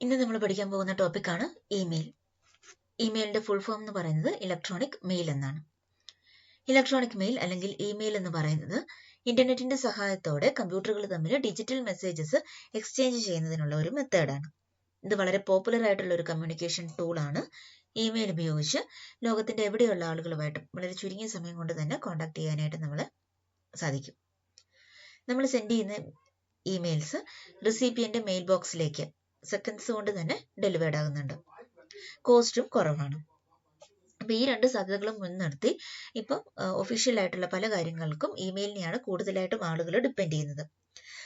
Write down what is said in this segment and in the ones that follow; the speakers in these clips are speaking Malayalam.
ഇന്ന് നമ്മൾ പഠിക്കാൻ പോകുന്ന ടോപ്പിക്കാണ് ഇമെയിൽ. ഇമെയിലിന്റെ ഫുൾ ഫോം എന്ന് പറയുന്നത് ഇലക്ട്രോണിക് മെയിൽ എന്നാണ്. ഇലക്ട്രോണിക് മെയിൽ അല്ലെങ്കിൽ ഇമെയിൽ എന്ന് പറയുന്നത് ഇന്റർനെറ്റിന്റെ സഹായത്തോടെ കമ്പ്യൂട്ടറുകൾ തമ്മിൽ ഡിജിറ്റൽ മെസ്സേജസ് എക്സ്ചേഞ്ച് ചെയ്യുന്നതിനുള്ള ഒരു മെത്തേഡാണ്. ഇത് വളരെ പോപ്പുലർ ആയിട്ടുള്ള ഒരു കമ്മ്യൂണിക്കേഷൻ ടൂളാണ്. ഇമെയിൽ ഉപയോഗിച്ച് ലോകത്തിന്റെ എവിടെയുള്ള ആളുകളുമായിട്ടും വളരെ ചുരുങ്ങിയ സമയം കൊണ്ട് തന്നെ കോൺടാക്ട് ചെയ്യാനായിട്ട് നമ്മൾ സാധിക്കും. നമ്മൾ സെൻഡ് ചെയ്യുന്ന ഇമെയിൽസ് റിസീപ്പിയന്റ് മെയിൽ ബോക്സിലേക്ക് സെക്കൻഡ്സ് കൊണ്ട് തന്നെ ഡെലിവേർഡ് ആകുന്നുണ്ട്. കോസ്റ്റും കുറവാണ്. അപ്പൊ ഈ രണ്ട് സാധ്യതകളും മുൻനിർത്തി ഇപ്പം ഒഫീഷ്യൽ ആയിട്ടുള്ള പല കാര്യങ്ങൾക്കും ഇമെയിലിനെയാണ് കൂടുതലായിട്ടും ആളുകൾ ഡിപ്പെൻഡ് ചെയ്യുന്നത്.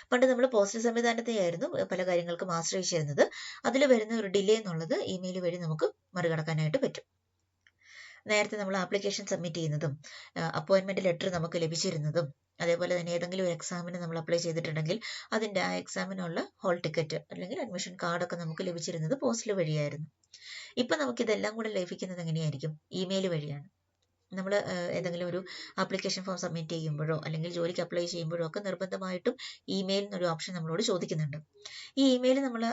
പണ്ട് നമ്മൾ പോസ്റ്റൽ സംവിധാനത്തെയായിരുന്നു പല കാര്യങ്ങൾക്കും ആശ്രയിച്ചിരുന്നത്. അതിൽ വരുന്ന ഒരു ഡിലേ എന്നുള്ളത് ഇമെയിൽ വഴി നമുക്ക് മറികടക്കാനായിട്ട് പറ്റും. നേരത്തെ നമ്മൾ ആപ്ലിക്കേഷൻ സബ്മിറ്റ് ചെയ്യുന്നതും അപ്പോയിന്റ്മെന്റ് ലെറ്റർ നമുക്ക് ലഭിച്ചിരുന്നതും അതേപോലെ തന്നെ ഏതെങ്കിലും ഒരു എക്സാമിന് നമ്മൾ അപ്ലൈ ചെയ്തിട്ടുണ്ടെങ്കിൽ അതിന്റെ ആ എക്സാമിനുള്ള ഹോൾ ടിക്കറ്റ് അല്ലെങ്കിൽ അഡ്മിഷൻ കാർഡൊക്കെ നമുക്ക് ലഭിച്ചിരുന്നത് പോസ്റ്റൽ വഴിയായിരുന്നു. ഇപ്പൊ നമുക്ക് ഇതെല്ലാം കൂടെ ലഭിക്കുന്നത് എങ്ങനെയായിരിക്കും? ഇമെയിൽ വഴിയാണ്. നമ്മൾ ഏതെങ്കിലും ഒരു ആപ്ലിക്കേഷൻ ഫോം സബ്മിറ്റ് ചെയ്യുമ്പോഴോ അല്ലെങ്കിൽ ജോലിക്ക് അപ്ലൈ ചെയ്യുമ്പോഴോ ഒക്കെ നിർബന്ധമായിട്ടും ഇമെയിൽ എന്നൊരു ഓപ്ഷൻ നമ്മളോട് ചോദിക്കുന്നുണ്ട്. ഈ ഇമെയിൽ നമ്മൾ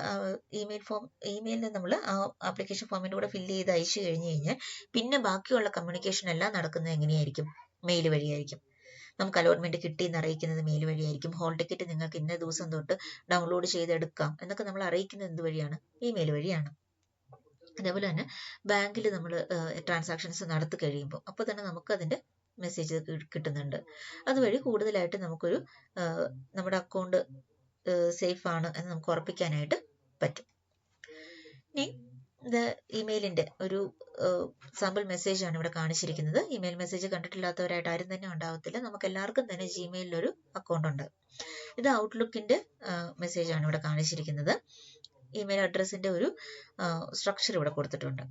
ഇമെയിലിൽ നമ്മൾ ആ ആപ്ലിക്കേഷൻ ഫോമിന്റെ കൂടെ ഫില്ല് ചെയ്ത് അയച്ചു കഴിഞ്ഞാൽ പിന്നെ ബാക്കിയുള്ള കമ്മ്യൂണിക്കേഷൻ എല്ലാം നടക്കുന്നത് എങ്ങനെയായിരിക്കും? മെയിൽ വഴിയായിരിക്കും. നമുക്ക് അലോട്ട്മെന്റ് കിട്ടി എന്ന് അറിയിക്കുന്നത് മെയിൽ വഴിയായിരിക്കും. ഹോൾ ടിക്കറ്റ് നിങ്ങൾക്ക് ഇന്ന ദിവസം തൊട്ട് ഡൗൺലോഡ് ചെയ്തെടുക്കാം എന്നൊക്കെ നമ്മൾ അറിയിക്കുന്നത് എന്ത് വഴിയാണ്? ഇമെയിൽ വഴിയാണ്. അതേപോലെ തന്നെ ബാങ്കിൽ നമ്മൾ ട്രാൻസാക്ഷൻസ് നടത്തി കഴിയുമ്പോൾ അപ്പോൾ തന്നെ നമുക്ക് അതിന്റെ മെസ്സേജ് കിട്ടുന്നുണ്ട്. അതുവഴി കൂടുതലായിട്ട് നമുക്കൊരു നമ്മുടെ അക്കൗണ്ട് സേഫ് ആണ് എന്ന് നമുക്ക് ഉറപ്പിക്കാനായിട്ട് പറ്റും. ഇനി ഇത് ഇമെയിലിന്റെ ഒരു സാമ്പിൾ മെസ്സേജ് ആണ് ഇവിടെ കാണിച്ചിരിക്കുന്നത്. ഇമെയിൽ മെസ്സേജ് കണ്ടിട്ടില്ലാത്തവരായിട്ട് ആരും തന്നെ ഉണ്ടാവത്തില്ല. നമുക്ക് എല്ലാവർക്കും തന്നെ ജിമെയിലിൽ ഒരു അക്കൗണ്ട് ഉണ്ട്. ഇത് ഔട്ട്ലുക്കിന്റെ മെസ്സേജ് ആണ് ഇവിടെ കാണിച്ചിരിക്കുന്നത്. ഇമെയിൽ അഡ്രസ്സിന്റെ ഒരു സ്ട്രക്ചർ ഇവിടെ കൊടുത്തിട്ടുണ്ട്.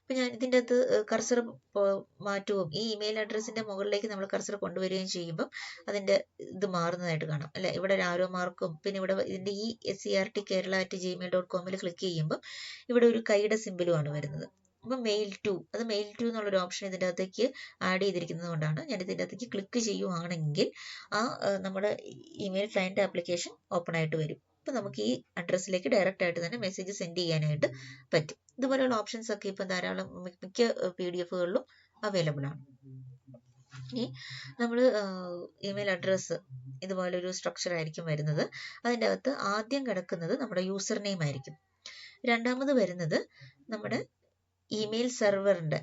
ഇപ്പൊ ഞാൻ ഇതിൻ്റെ അകത്ത് കർസർ മാറ്റുകയും ഈ ഇമെയിൽ അഡ്രസ്സിന്റെ മുകളിലേക്ക് നമ്മൾ കർസർ കൊണ്ടുവരികയും ചെയ്യുമ്പോൾ അതിന്റെ ഇത് മാറുന്നതായിട്ട് കാണാം അല്ലെ. ഇവിടെ ഒരു ആരോ മാർക്കും പിന്നെ ഇവിടെ ഇതിന്റെ ഈ SERT@gmail.com ക്ലിക്ക് ചെയ്യുമ്പോൾ ഇവിടെ ഒരു കൈയുടെ സിമ്പിളുമാണ് വരുന്നത്. അപ്പൊ മെയിൽ ടു എന്നുള്ളൊരു ഓപ്ഷൻ ഇതിൻ്റെ അകത്തേക്ക് ആഡ് ചെയ്തിരിക്കുന്നത് കൊണ്ടാണ് ഞാൻ ഇതിൻ്റെ അകത്തേക്ക് ക്ലിക്ക് ചെയ്യുവാണെങ്കിൽ ആ നമ്മുടെ ഇമെയിൽ ക്ലയന്റ് ആപ്ലിക്കേഷൻ ഓപ്പൺ ആയിട്ട് വരും. അപ്പൊ നമുക്ക് ഈ അഡ്രസ്സിലേക്ക് ഡയറക്റ്റ് ആയിട്ട് തന്നെ മെസ്സേജ് സെൻഡ് ചെയ്യാനായിട്ട് പറ്റും. ഇതുപോലെയുള്ള ഓപ്ഷൻസ് ഒക്കെ ഇപ്പൊ ധാരാളം മിക്ക PDF-കളിലും അവൈലബിൾ ആണ്. ഇനി നമ്മൾ ഇമെയിൽ അഡ്രസ്സ് ഇതുപോലൊരു സ്ട്രക്ചർ ആയിരിക്കും വരുന്നത്. അതിൻ്റെ അകത്ത് ആദ്യം കിടക്കുന്നത് നമ്മുടെ യൂസർ നെയിം ആയിരിക്കും. രണ്ടാമത് വരുന്നത് നമ്മുടെ ഇമെയിൽ സെർവറിന്റെ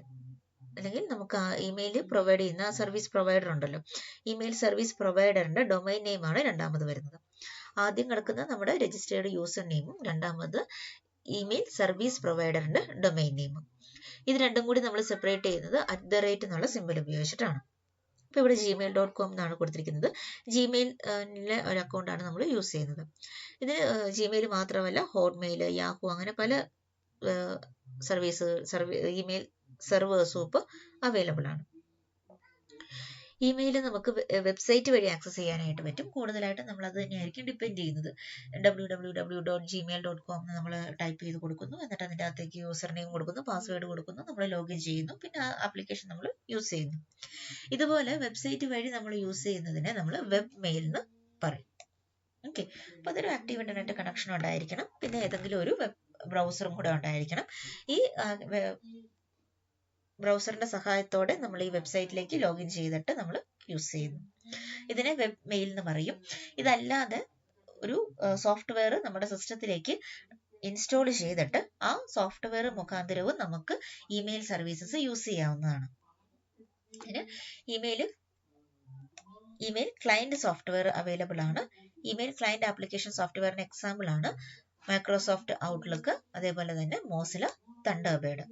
അല്ലെങ്കിൽ നമുക്ക് ആ ഇമെയിൽ പ്രൊവൈഡ് ചെയ്യുന്ന സർവീസ് പ്രൊവൈഡർ ഉണ്ടല്ലോ, ഇമെയിൽ സർവീസ് പ്രൊവൈഡറിന്റെ ഡൊമൈൻ നെയിം ആണ് രണ്ടാമത് വരുന്നത്. ആദ്യം കിടക്കുന്ന നമ്മുടെ രജിസ്റ്റേർഡ് യൂസർ നെയിമും രണ്ടാമത് ഇമെയിൽ സർവീസ് പ്രൊവൈഡറിന്റെ ഡൊമൈൻ നെയിമും. ഇത് രണ്ടും കൂടി നമ്മൾ സെപ്പറേറ്റ് ചെയ്യുന്നത് @ എന്നുള്ള സിമ്പിൾ ഉപയോഗിച്ചിട്ടാണ്. ഇപ്പൊ ഇവിടെ gmail.com എന്നാണ് കൊടുത്തിരിക്കുന്നത്. ജിമെയിലിലെ ഒരു അക്കൗണ്ടാണ് നമ്മൾ യൂസ് ചെയ്യുന്നത്. ഇതിന് ജിമെയിൽ മാത്രമല്ല ഹോട്ട്മെയിൽ, യാഹു അങ്ങനെ പല ഇമെയിൽ സെർവേഴ്സും ഇപ്പോൾ അവൈലബിൾ ആണ്. ഇമെയിൽ നമുക്ക് വെബ്സൈറ്റ് വഴി ആക്സസ് ചെയ്യാനായിട്ട് പറ്റും. കൂടുതലായിട്ടും നമ്മൾ അത് തന്നെയായിരിക്കും ഡിപ്പെൻഡ് ചെയ്യുന്നത്. www.gmail.com നമ്മൾ ടൈപ്പ് ചെയ്ത് കൊടുക്കുന്നു, എന്നിട്ട് അതിൻ്റെ അകത്തേക്ക് യൂസർ നെയിം കൊടുക്കുന്നു, പാസ്വേഡ് കൊടുക്കുന്നു, നമ്മൾ ലോഗിൻ ചെയ്യുന്നു, പിന്നെ ആ ആപ്ലിക്കേഷൻ നമ്മൾ യൂസ് ചെയ്യുന്നു. ഇതുപോലെ വെബ്സൈറ്റ് വഴി നമ്മൾ യൂസ് ചെയ്യുന്നതിനെ നമ്മൾ വെബ് മെയിൽ എന്ന് പറയും. ഓക്കെ, അപ്പൊ അതൊരു ആക്റ്റീവ് ഇന്റർനെറ്റ് കണക്ഷൻ ഉണ്ടായിരിക്കണം, പിന്നെ ഏതെങ്കിലും ഒരു വെബ് ബ്രൗസറും കൂടെ ഉണ്ടായിരിക്കണം. ഈ ബ്രൗസറിന്റെ സഹായത്തോടെ നമ്മൾ ഈ വെബ്സൈറ്റിലേക്ക് ലോഗിൻ ചെയ്തിട്ട് നമ്മൾ യൂസ് ചെയ്യുന്നു. ഇതിനെ വെബ് മെയിൽ എന്ന് പറയും. ഇതല്ലാതെ ഒരു സോഫ്റ്റ്വെയർ നമ്മുടെ സിസ്റ്റത്തിലേക്ക് ഇൻസ്റ്റാൾ ചെയ്തിട്ട് ആ സോഫ്റ്റ്വെയർ മുഖാന്തരവും നമുക്ക് ഇമെയിൽ സർവീസസ് യൂസ് ചെയ്യാവുന്നതാണ്. അതിന് ഇമെയിൽ ക്ലയന്റ് സോഫ്റ്റ്വെയർ അവൈലബിൾ ആണ്. ഇമെയിൽ ക്ലയന്റ് ആപ്ലിക്കേഷൻ സോഫ്റ്റ്വെയറിന് എക്സാമ്പിൾ ആണ് മൈക്രോസോഫ്റ്റ് ഔട്ട്ലുക്ക്, അതേപോലെ തന്നെ മോസില തണ്ടർബേർഡ്.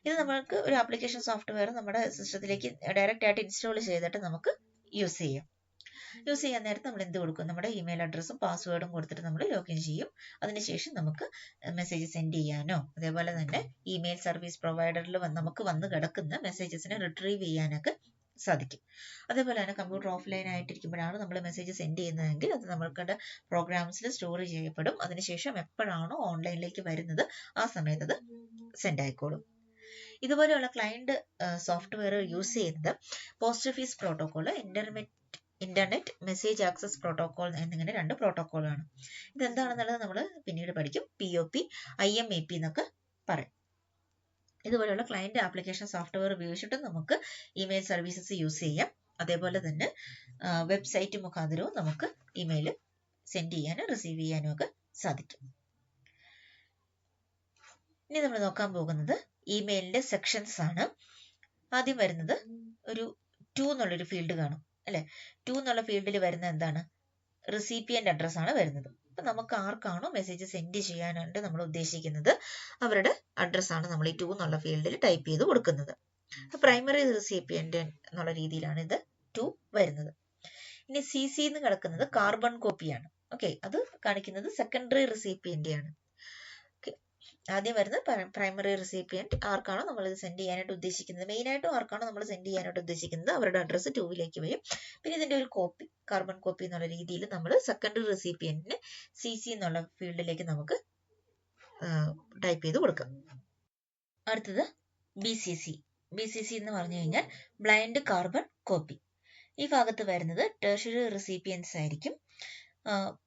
ഇത് നമ്മൾക്ക് ഒരു ആപ്ലിക്കേഷൻ സോഫ്റ്റ്വെയർ നമ്മുടെ സിസ്റ്റത്തിലേക്ക് ഡയറക്റ്റ് ആയിട്ട് ഇൻസ്റ്റാൾ ചെയ്തിട്ട് നമുക്ക് യൂസ് ചെയ്യാം. യൂസ് ചെയ്യാൻ നേരത്ത് നമ്മൾ എന്ത് കൊടുക്കും? നമ്മുടെ ഇമെയിൽ അഡ്രസ്സും പാസ്വേഡും കൊടുത്തിട്ട് നമ്മൾ ലോഗിൻ ചെയ്യും. അതിനുശേഷം നമുക്ക് മെസ്സേജ് സെൻഡ് ചെയ്യാനോ അതേപോലെ തന്നെ ഇമെയിൽ സർവീസ് പ്രൊവൈഡറിൽ നമുക്ക് വന്ന് കിടക്കുന്ന മെസ്സേജസിനെ റിട്രീവ് ചെയ്യാനൊക്കെ സാധിക്കും. അതേപോലെ തന്നെ കമ്പ്യൂട്ടർ ഓഫ്ലൈൻ ആയിട്ടിരിക്കുമ്പോഴാണ് നമ്മൾ മെസ്സേജ് സെൻഡ് ചെയ്യുന്നതെങ്കിൽ അത് നമ്മൾക്കുടെ പ്രോഗ്രാംസിൽ സ്റ്റോർ ചെയ്യപ്പെടും. അതിനുശേഷം എപ്പോഴാണോ ഓൺലൈനിലേക്ക് വരുന്നത് ആ സമയത്ത് അത് സെൻഡ് ആയിക്കോളും. ഇതുപോലെയുള്ള ക്ലയന്റ് സോഫ്റ്റ്വെയർ യൂസ് ചെയ്യുന്നത് post office protocol, internet message access protocol എന്നിങ്ങനെ 2 പ്രോട്ടോകോളാണ്. ഇതെന്താണെന്നുള്ളത് നമ്മൾ പിന്നീട് പഠിക്കും. POP, IMAP എന്നൊക്കെ പറയും. ഇതുപോലെയുള്ള ക്ലയന്റ് ആപ്ലിക്കേഷൻ സോഫ്റ്റ്വെയർ ഉപയോഗിച്ചിട്ടും നമുക്ക് ഇമെയിൽ സർവീസസ് യൂസ് ചെയ്യാം. അതേപോലെ തന്നെ വെബ്സൈറ്റ് മുഖാന്തരവും നമുക്ക് ഇമെയിൽ സെൻഡ് ചെയ്യാനും റിസീവ് ചെയ്യാനും ഒക്കെ സാധിക്കും. ഇനി നമ്മൾ നോക്കാൻ പോകുന്നത് ഇമെയിലിന്റെ സെക്ഷൻസ് ആണ്. ആദ്യം വരുന്നത് ഒരു 2 എന്നുള്ളൊരു ഫീൽഡ് കാണും അല്ലെ. 2 എന്നുള്ള ഫീൽഡിൽ വരുന്ന എന്താണ്? റെസിപ്പിയന്റ് അഡ്രസ് ആണ് വരുന്നത്. അപ്പൊ നമുക്ക് ആർക്കാണോ മെസ്സേജ് സെൻഡ് ചെയ്യാനായിട്ട് നമ്മൾ ഉദ്ദേശിക്കുന്നത് അവരുടെ അഡ്രസ്സാണ് നമ്മൾ ഈ 2 എന്നുള്ള ഫീൽഡിൽ ടൈപ്പ് ചെയ്ത് കൊടുക്കുന്നത്. പ്രൈമറി റെസിപ്പിയന്റ് എന്നുള്ള രീതിയിലാണ് ഇത് 2 വരുന്നത്. ഇനി CC എന്ന് കിടക്കുന്നത് കാർബൺ കോപ്പിയാണ്. ഓക്കെ, അത് കാണിക്കുന്നത് സെക്കൻഡറി റെസിപ്പിയന്റ് ആണ്. ആദ്യം വരുന്നത് പ്രൈമറി റെസിപ്പിയന്റ്, ആർക്കാണോ നമ്മൾ ഇത് സെൻഡ് ചെയ്യാനായിട്ട് ഉദ്ദേശിക്കുന്നത്, മെയിനായിട്ടും ആർക്കാണോ നമ്മൾ സെൻഡ് ചെയ്യാനായിട്ട് ഉദ്ദേശിക്കുന്നത് അവരുടെ അഡ്രസ്സ് 2ലേക്ക് വരും. പിന്നെ ഇതിന്റെ ഒരു കോപ്പി, കാർബൺ കോപ്പി എന്നുള്ള രീതിയിൽ നമ്മൾ സെക്കൻഡറി റെസിപ്പിയന്റിന് CC എന്നുള്ള ഫീൽഡിലേക്ക് നമുക്ക് ടൈപ്പ് ചെയ്ത് കൊടുക്കാം. അടുത്തത് BCC എന്ന് പറഞ്ഞു കഴിഞ്ഞാൽ ബ്ലൈൻഡ് കാർബൺ കോപ്പി. ഈ ഭാഗത്ത് വരുന്നത് ടെർഷ്യറി റെസിപ്പിയൻസ് ആയിരിക്കും.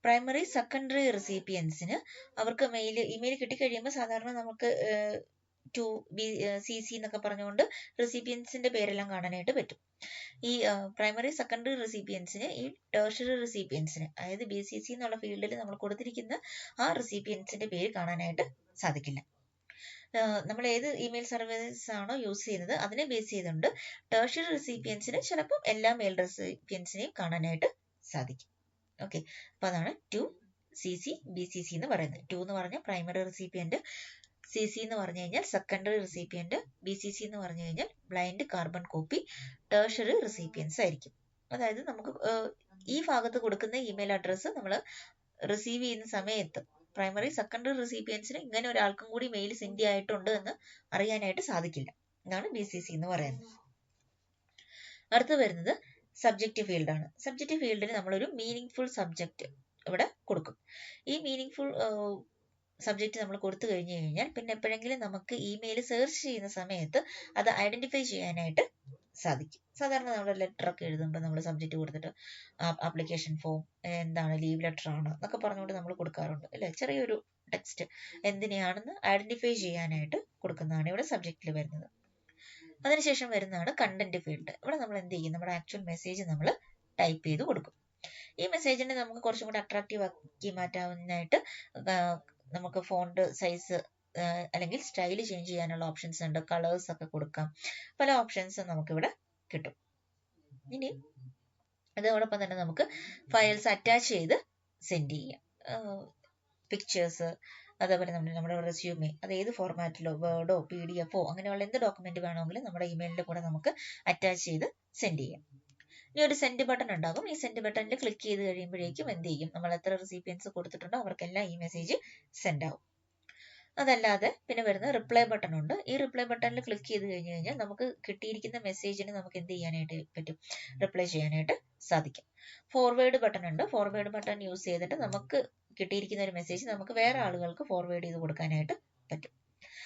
പ്രൈമറി സെക്കൻഡറി റെസിപ്പിയൻസിന് അവർക്ക് ഇമെയിൽ കിട്ടിക്കഴിയുമ്പോൾ സാധാരണ നമുക്ക് CC എന്നൊക്കെ പറഞ്ഞുകൊണ്ട് റെസിപ്പിയൻസിന്റെ പേരെല്ലാം കാണാനായിട്ട് പറ്റും. ഈ പ്രൈമറി സെക്കൻഡറി റെസിപ്പിയൻസിന് ഈ ടെർഷ്യറി റെസിപ്പിയൻസിന്, അതായത് BCC എന്നുള്ള ഫീൽഡിൽ നമ്മൾ കൊടുത്തിരിക്കുന്ന ആ റെസിപ്പിയൻസിന്റെ പേര് കാണാനായിട്ട് സാധിക്കില്ല. നമ്മൾ ഏത് ഇമെയിൽ സർവീസ് ആണോ യൂസ് ചെയ്യുന്നത് അതിനെ ബേസ് ചെയ്തുകൊണ്ട് ടെർഷ്യറി റെസിപ്പിയൻസിന് ചിലപ്പോൾ എല്ലാ മെയിൽ റെസിപ്പിയൻസിനെയും കാണാനായിട്ട് സാധിക്കും. ഓക്കെ, അപ്പൊ അതാണ് 2 CC BCC എന്ന് പറയുന്നത്. 2 എന്ന് പറഞ്ഞാൽ പ്രൈമറി റെസിപ്പിയന്റ്, CC എന്ന് പറഞ്ഞു കഴിഞ്ഞാൽ സെക്കൻഡറി റെസിപ്പിയന്റ്, BCC എന്ന് പറഞ്ഞു കഴിഞ്ഞാൽ blind carbon copy, tertiary recipients ആയിരിക്കും. അതായത് നമുക്ക് ഈ ഭാഗത്ത് കൊടുക്കുന്ന ഇമെയിൽ അഡ്രസ്സ് നമ്മൾ റിസീവ് ചെയ്യുന്ന സമയത്ത് പ്രൈമറി സെക്കൻഡറി റെസിപ്പിയൻസിന് ഇങ്ങനെ ഒരാൾക്കും കൂടി മെയിൽ സെൻഡ് ആയിട്ടുണ്ട് എന്ന് അറിയാനായിട്ട് സാധിക്കില്ല. ഇതാണ് BCC എന്ന് പറയുന്നത്. അടുത്ത് വരുന്നത് സബ്ജക്റ്റ് ഫീൽഡ് ആണ്. സബ്ജക്റ്റ് ഫീൽഡിന് നമ്മളൊരു മീനിങ് സബ്ജക്റ്റ് ഇവിടെ കൊടുക്കും. ഈ മീനിങ് സബ്ജക്റ്റ് നമ്മൾ കൊടുത്തു കഴിഞ്ഞു കഴിഞ്ഞാൽ പിന്നെ എപ്പോഴെങ്കിലും നമുക്ക് ഇമെയിൽ സെർച്ച് ചെയ്യുന്ന സമയത്ത് അത് ഐഡന്റിഫൈ ചെയ്യാനായിട്ട് സാധിക്കും. സാധാരണ നമ്മൾ ലെറ്റർ ഒക്കെ എഴുതുമ്പോൾ നമ്മൾ സബ്ജക്റ്റ് കൊടുത്തിട്ട് ആപ്ലിക്കേഷൻ ഫോം എന്താണ്, ലീവ് ലെറ്റർ ആണ് എന്നൊക്കെ പറഞ്ഞുകൊണ്ട് നമ്മൾ കൊടുക്കാറുണ്ട് അല്ലെ. ചെറിയൊരു ടെക്സ്റ്റ് എന്തിനെയാണെന്ന് ഐഡന്റിഫൈ ചെയ്യാനായിട്ട് കൊടുക്കുന്നതാണ് ഇവിടെ സബ്ജക്റ്റിൽ വരുന്നത്. അതിനുശേഷം വരുന്നതാണ് കണ്ടന്റ് ഫീൽഡ്. ഇവിടെ നമ്മൾ എന്ത് ചെയ്യും? നമ്മുടെ ആക്ച്വൽ മെസ്സേജ് നമ്മൾ ടൈപ്പ് ചെയ്ത് കൊടുക്കും. ഈ മെസ്സേജിനെ നമുക്ക് കുറച്ചും കൂടി അട്രാക്റ്റീവ് ആക്കി മാറ്റാനായിട്ട് നമുക്ക് ഫോണ്ട് സൈസ് അല്ലെങ്കിൽ സ്റ്റൈൽ ചേഞ്ച് ചെയ്യാനുള്ള ഓപ്ഷൻസ് ഉണ്ട്. കളേഴ്സ് ഒക്കെ കൊടുക്കാം. പല ഓപ്ഷൻസും നമുക്കിവിടെ കിട്ടും. ഇനി അതോടൊപ്പം തന്നെ നമുക്ക് ഫയൽസ് അറ്റാച്ച് ചെയ്ത് സെൻഡ് ചെയ്യാം. പിക്ചേഴ്സ്, അതേപോലെ നമ്മുടെ റെസ്യൂമെ, അത് ഏത് ഫോർമാറ്റിലോ വേർഡോ PDF അങ്ങനെയുള്ള എന്ത് ഡോക്യുമെന്റ് വേണമെങ്കിലും നമ്മുടെ ഇമെയിലിന്റെ കൂടെ നമുക്ക് അറ്റാച്ച് ചെയ്ത് സെൻഡ് ചെയ്യാം. ഇനി ഒരു സെൻഡ് ബട്ടൺ ഉണ്ടാകും. ഈ സെൻഡ് ബട്ടണിൽ ക്ലിക്ക് ചെയ്ത് കഴിയുമ്പോഴേക്കും എന്ത് ചെയ്യും? നമ്മൾ എത്ര റെസിപ്പിയൻസ് കൊടുത്തിട്ടുണ്ടോ അവർക്കെല്ലാം ഈ മെസ്സേജ് സെൻഡ് ആവും. അതല്ലാതെ പിന്നെ വരുന്ന റിപ്ലൈ ബട്ടൺ ഉണ്ട്. ഈ റിപ്ലൈ ബട്ടണിൽ ക്ലിക്ക് ചെയ്ത് കഴിഞ്ഞ് കഴിഞ്ഞാൽ നമുക്ക് കിട്ടിയിരിക്കുന്ന മെസ്സേജിന് നമുക്ക് എന്ത് ചെയ്യാനായിട്ട് പറ്റും? റിപ്ലൈ ചെയ്യാനായിട്ട് സാധിക്കും. ഫോർവേഡ് ബട്ടൺ ഉണ്ട്. ഫോർവേഡ് ബട്ടൺ യൂസ് ചെയ്തിട്ട് നമുക്ക് കിട്ടിയിരിക്കുന്ന ഒരു മെസ്സേജ് നമുക്ക് വേറെ ആളുകൾക്ക് ഫോർവേഡ് ചെയ്ത് കൊടുക്കാനായിട്ട് പറ്റും.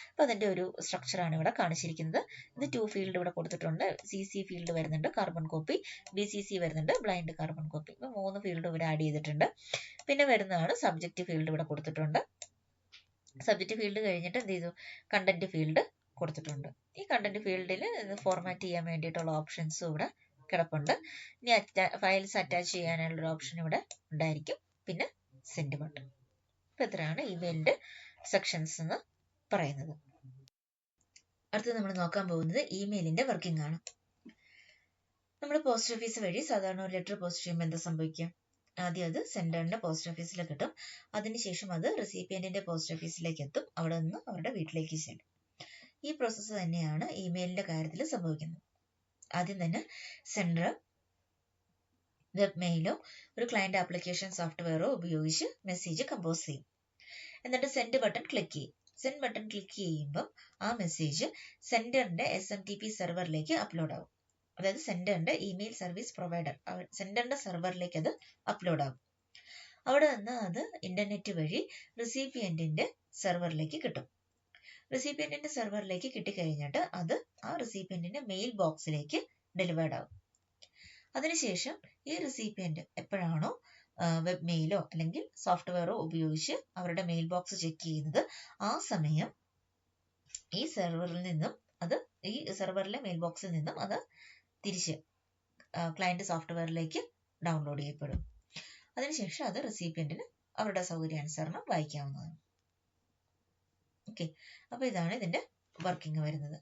അപ്പൊ അതിന്റെ ഒരു സ്ട്രക്ചറാണ് ഇവിടെ കാണിച്ചിരിക്കുന്നത്. ഇത് 2 ഫീൽഡ് ഇവിടെ കൊടുത്തിട്ടുണ്ട്. CC ഫീൽഡ് വരുന്നുണ്ട്, കാർബൺ കോപ്പി, BCC വരുന്നുണ്ട്, ബ്ലൈൻഡ് കാർബൺ കോപ്പി. ഇപ്പൊ 3 ഫീൽഡ് ഇവിടെ ആഡ് ചെയ്തിട്ടുണ്ട്. പിന്നെ വരുന്നതാണ് സബ്ജക്റ്റ് ഫീൽഡ് ഇവിടെ കൊടുത്തിട്ടുണ്ട്. സബ്ജക്റ്റ് ഫീൽഡ് കഴിഞ്ഞിട്ട് എന്ത് ചെയ്തു? കണ്ടന്റ് ഫീൽഡ് കൊടുത്തിട്ടുണ്ട്. ഈ കണ്ടന്റ് ഫീൽഡിൽ ഫോർമാറ്റ് ചെയ്യാൻ വേണ്ടിയിട്ടുള്ള ഓപ്ഷൻസും ഇവിടെ കിടപ്പുണ്ട്. ഇനി ഫയൽസ് അറ്റാച്ച് ചെയ്യാനുള്ള ഒരു ഓപ്ഷൻ ഇവിടെ ഉണ്ടായിരിക്കും. പിന്നെ സെൻഡ് ബട്ടൺ. അപ്പൊ ഇത്രയാണ് ഇമെയിലിന്റെ സെക്ഷൻസ് എന്ന് പറയുന്നത്. അടുത്തത് നമ്മൾ നോക്കാൻ പോകുന്നത് ഇമെയിലിന്റെ വർക്കിംഗ് ആണ്. നമ്മൾ പോസ്റ്റ് ഓഫീസ് വഴി സാധാരണ ഒരു ലെറ്റർ പോസ്റ്റ് ചെയ്യുമ്പോൾ എന്താ സംഭവിക്കുക? ആദ്യം അത് സെൻഡറിന്റെ പോസ്റ്റ് ഓഫീസിലേക്ക് എത്തും. അതിനുശേഷം അത് റെസിപ്പിയന്റിന്റെ പോസ്റ്റ് ഓഫീസിലേക്ക് എത്തും. അവിടെ നിന്ന് അവരുടെ വീട്ടിലേക്ക് ചെല്ലും. ഈ പ്രോസസ്സ് തന്നെയാണ് ഇമെയിലിന്റെ കാര്യത്തിൽ സംഭവിക്കുന്നത്. ആദ്യം തന്നെ സെൻഡർ വെബ് മെയിലോ ഒരു ക്ലയന്റ് ആപ്ലിക്കേഷൻ സോഫ്റ്റ്വെയറോ ഉപയോഗിച്ച് മെസ്സേജ് കമ്പോസ് ചെയ്യും. എന്നിട്ട് സെൻഡ് ബട്ടൺ ക്ലിക്ക് ചെയ്യും. സെൻഡ് ബട്ടൺ ക്ലിക്ക് ചെയ്യുമ്പോൾ ആ മെസ്സേജ് സെൻഡറിന്റെ SMTP സെർവറിലേക്ക് അപ്ലോഡ് ആവും. അതായത് സെൻഡറിന്റെ ഇമെയിൽ സർവീസ് പ്രൊവൈഡർ സെൻഡറിന്റെ സെർവറിലേക്ക് അത് അപ്ലോഡ് ആകും. അവിടെ നിന്ന് അത് ഇന്റർനെറ്റ് വഴി റെസിപ്പിയന്റിന്റെ സെർവറിലേക്ക് കിട്ടും. റെസിപ്പിയന്റിന്റെ സെർവറിലേക്ക് കിട്ടിക്കഴിഞ്ഞിട്ട് അത് ആ റെസിപ്പിയന്റിന്റെ മെയിൽ ബോക്സിലേക്ക് ഡെലിവേർഡ് ആകും. അതിനുശേഷം ഈ റെസിപ്പിയന്റ് എപ്പോഴാണോ വെബ് മെയിലോ അല്ലെങ്കിൽ സോഫ്റ്റ്വെയറോ ഉപയോഗിച്ച് അവരുടെ മെയിൽ ബോക്സ് ചെക്ക് ചെയ്യുന്നത്, ആ സമയം ഈ സെർവറിലെ മെയിൽ ബോക്സിൽ നിന്നും അത് തിരിച്ച് ക്ലയന്റ് സോഫ്റ്റ്വെയറിലേക്ക് ഡൗൺലോഡ് ചെയ്യപ്പെടും. അതിനുശേഷം അത് റെസിപ്പിയന്റിന് അവരുടെ സൗകര്യാനുസരണം വായിക്കാവുന്നതാണ്. ഓക്കെ, അപ്പോൾ ഇതാണ് ഇതിന്റെ വർക്കിംഗ് വരുന്നത്.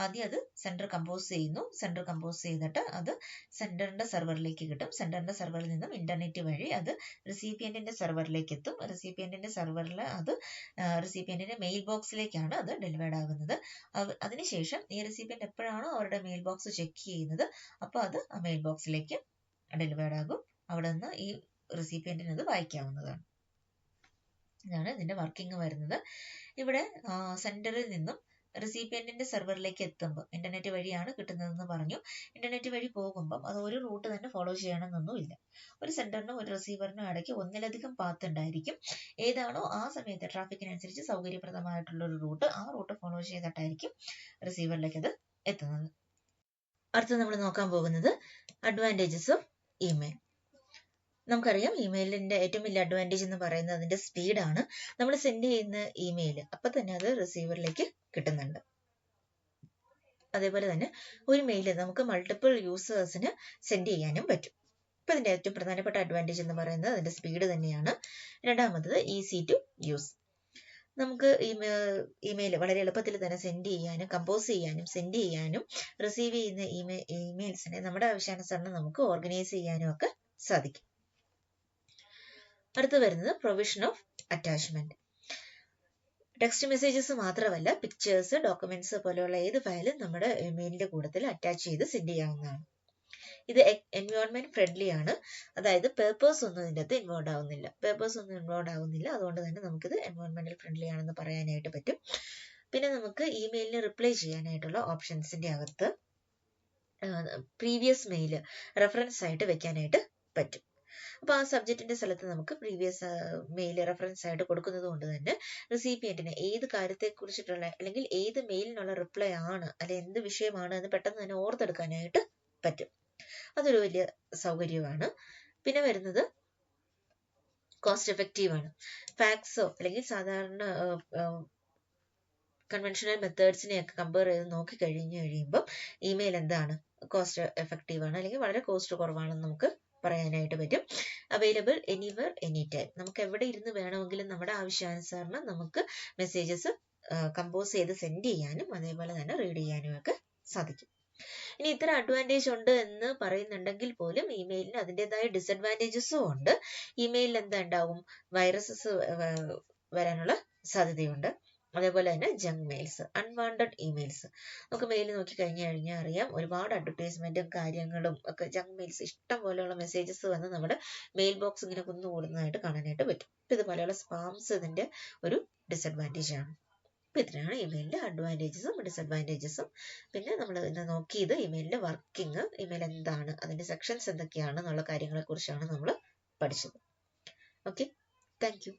ആദ്യം അത് സെൻഡർ കമ്പോസ് ചെയ്യുന്നു. സെൻഡർ കമ്പോസ് ചെയ്തിട്ട് അത് സെൻഡറിന്റെ സെർവറിലേക്ക് കിട്ടും. സെൻഡറിന്റെ സെർവറിൽ നിന്നും ഇന്റർനെറ്റ് വഴി അത് റെസിപ്പിയന്റിന്റെ സെർവറിലേക്ക് എത്തും. റെസിപ്പിയന്റിന്റെ സെർവറിൽ അത് റെസിപ്പിയന്റിന്റെ മെയിൽ ബോക്സിലേക്കാണ് അത് ഡെലിവേർഡ് ആകുന്നത്. അതിനുശേഷം ഈ റെസിപ്പിയന്റ് എപ്പോഴാണോ അവരുടെ മെയിൽ ബോക്സ് ചെക്ക് ചെയ്യുന്നത്, അപ്പോൾ അത് ആ മെയിൽ ബോക്സിലേക്ക് ഡെലിവേർഡ് ആകും. അവിടെ നിന്ന് ഈ റെസിപ്പിയന്റിന് അത് വായിക്കാവുന്നതാണ്. ഇതാണ് ഇതിന്റെ വർക്കിംഗ് വരുന്നത്. ഇവിടെ സെൻഡറിൽ നിന്നും റെസിപ്പിയന്റിന്റെ സെർവറിലേക്ക് എത്തുമ്പോൾ ഇന്റർനെറ്റ് വഴിയാണ് കിട്ടുന്നതെന്ന് പറഞ്ഞു. ഇന്റർനെറ്റ് വഴി പോകുമ്പോൾ അത് ഒരു റൂട്ട് തന്നെ ഫോളോ ചെയ്യണമെന്നൊന്നുമില്ല. ഒരു സെൻഡറിനും ഒരു റിസീവറിനും ഇടയ്ക്ക് ഒന്നിലധികം പാത്ത് ഉണ്ടായിരിക്കും. ഏതാണോ ആ സമയത്ത് ട്രാഫിക്കിനനുസരിച്ച് സൗകര്യപ്രദമായിട്ടുള്ള ഒരു റൂട്ട്, ആ റൂട്ട് ഫോളോ ചെയ്തിട്ടായിരിക്കും റിസീവറിലേക്ക് അത് എത്തുന്നത്. അടുത്ത് നമ്മൾ നോക്കാൻ പോകുന്നത് അഡ്വാൻറ്റേജസ് ഓഫ് ഇമെയിൽ. നമുക്കറിയാം ഇമെയിലിന്റെ ഏറ്റവും വലിയ അഡ്വാൻറ്റേജ് എന്ന് പറയുന്നത് അതിന്റെ സ്പീഡാണ്. നമ്മൾ സെൻഡ് ചെയ്യുന്ന ഇമെയിൽ അപ്പൊ തന്നെ അത് റിസീവറിലേക്ക് കിട്ടുന്നുണ്ട്. അതേപോലെ തന്നെ ഒരു മെയിൽ നമുക്ക് മൾട്ടിപ്പിൾ യൂസേഴ്സിന് സെൻഡ് ചെയ്യാനും പറ്റും. ഇപ്പൊ ഇതിന്റെ ഏറ്റവും പ്രധാനപ്പെട്ട അഡ്വാൻറ്റേജ് എന്ന് പറയുന്നത് അതിന്റെ സ്പീഡ് തന്നെയാണ്. രണ്ടാമത്തത് ഈസി ടു യൂസ്. നമുക്ക് ഇമെയിൽ വളരെ എളുപ്പത്തിൽ തന്നെ സെൻഡ് ചെയ്യാനും കമ്പോസ് ചെയ്യാനും സെൻഡ് ചെയ്യാനും റിസീവ് ചെയ്യുന്ന ഇമെയിൽസിനെ നമ്മുടെ ആവശ്യാനുസരണം നമുക്ക് ഓർഗനൈസ് ചെയ്യാനും ഒക്കെ സാധിക്കും. അടുത്ത് വരുന്നത് provision of attachment. Text messages മാത്രമല്ല, പിക്ചേഴ്സ്, ഡോക്യുമെന്റ്സ് പോലെയുള്ള ഏത് ഫയലും നമ്മുടെ ഇമെയിലിന്റെ കൂട്ടത്തിൽ അറ്റാച്ച് ചെയ്ത് സെൻഡ് ചെയ്യാവുന്നതാണ്. ഇത് എൻവയോൺമെന്റ് ഫ്രണ്ട്ലി ആണ്. അതായത് പേപ്പേഴ്സ് ഒന്നും ഇതിൻ്റെ അകത്ത് ഇൻവോൾവ് ആവുന്നില്ല. അതുകൊണ്ട് തന്നെ നമുക്കിത് എൻവയോൺമെന്റൽ ഫ്രണ്ട്ലി ആണെന്ന് പറയാനായിട്ട് പറ്റും. പിന്നെ നമുക്ക് ഇമെയിലിന് റിപ്ലൈ ചെയ്യാനായിട്ടുള്ള ഓപ്ഷൻസിന്റെ അകത്ത് പ്രീവിയസ് മെയിൽ റെഫറൻസ് ആയിട്ട് വെക്കാനായിട്ട് പറ്റും. അപ്പൊ ആ സബ്ജക്റ്റിന്റെ സ്ഥലത്ത് നമുക്ക് പ്രീവിയസ് മെയിൽ റെഫറൻസ് ആയിട്ട് കൊടുക്കുന്നത് കൊണ്ട് തന്നെ റെസിപ്പിയന്റിന് ഏത് കാര്യത്തെ കുറിച്ചിട്ടുള്ള അല്ലെങ്കിൽ ഏത് മെയിലിനുള്ള റിപ്ലൈ ആണ് അല്ലെ എന്ത് വിഷയമാണ് എന്ന് പെട്ടെന്ന് തന്നെ ഓർത്തെടുക്കാനായിട്ട് പറ്റും. അതൊരു വലിയ സൗകര്യമാണ്. പിന്നെ വരുന്നത് കോസ്റ്റ് എഫക്റ്റീവ് ആണ്. ഫാക്സോ അല്ലെങ്കിൽ സാധാരണ കൺവെൻഷണൽ മെത്തേഡ്സിനെയൊക്കെ കമ്പയർ ചെയ്ത് നോക്കി കഴിയുമ്പോൾ ഇമെയിൽ എന്താണ് കോസ്റ്റ് എഫക്റ്റീവ് ആണ്, അല്ലെങ്കിൽ വളരെ കോസ്റ്റ് കുറവാണെന്ന് നമുക്ക് പറയാനായിട്ട് പറ്റും. Available anywhere any time. നമുക്ക് എവിടെ ഇരുന്ന് വേണമെങ്കിലും നമ്മുടെ ആവശ്യാനുസരണം നമുക്ക് മെസ്സേജസ് കമ്പോസ് ചെയ്ത് സെൻഡ് ചെയ്യാനും അതേപോലെ തന്നെ റീഡ് ചെയ്യാനും ഒക്കെ സാധിക്കും. ഇനി ഇത്ര അഡ്വാൻറ്റേജ് ഉണ്ട് എന്ന് പറയുന്നുണ്ടെങ്കിൽ പോലും ഇമെയിലിന് അതിൻ്റെതായ ഡിസഡ്വാൻറ്റേജസും ഉണ്ട്. ഇമെയിലിൽ എന്താ ഉണ്ടാവും, വൈറസസ് വരാനുള്ള സാധ്യതയുണ്ട്. അതേപോലെ തന്നെ ജങ്ക് മെയിൽസ്, അൺവാണ്ടഡ് ഇമെയിൽസ്. നമുക്ക് മെയിൽ നോക്കി കഴിഞ്ഞാൽ അറിയാം, ഒരുപാട് അഡ്വർടൈസ്മെന്റും കാര്യങ്ങളും ഒക്കെ ജങ്ക് മെയിൽസ് ഇഷ്ടം പോലെയുള്ള മെസ്സേജസ് വന്ന് നമ്മുടെ മെയിൽ ബോക്സ് ഇങ്ങനെ കുന്നുകൂടുന്നതായിട്ട് കാണാനായിട്ട് പറ്റും. ഇതുപോലെയുള്ള സ്പാംസ് ഇതിന്റെ ഒരു ഡിസഡ്വാൻറ്റേജ് ആണ്. അപ്പൊ ഇത്രയാണ് ഇമെയിലിന്റെ അഡ്വാൻറ്റേജസും ഡിസഡ്വാൻറ്റേജസും. പിന്നെ നമ്മൾ ഇന്ന് നോക്കിയത് ഇമെയിലിന്റെ വർക്കിംഗ്, ഇമെയിൽ എന്താണ്, അതിന്റെ സെക്ഷൻസ് എന്തൊക്കെയാണ് എന്നുള്ള കാര്യങ്ങളെ കുറിച്ചാണ് നമ്മൾ പഠിച്ചത്. Okay, thank you.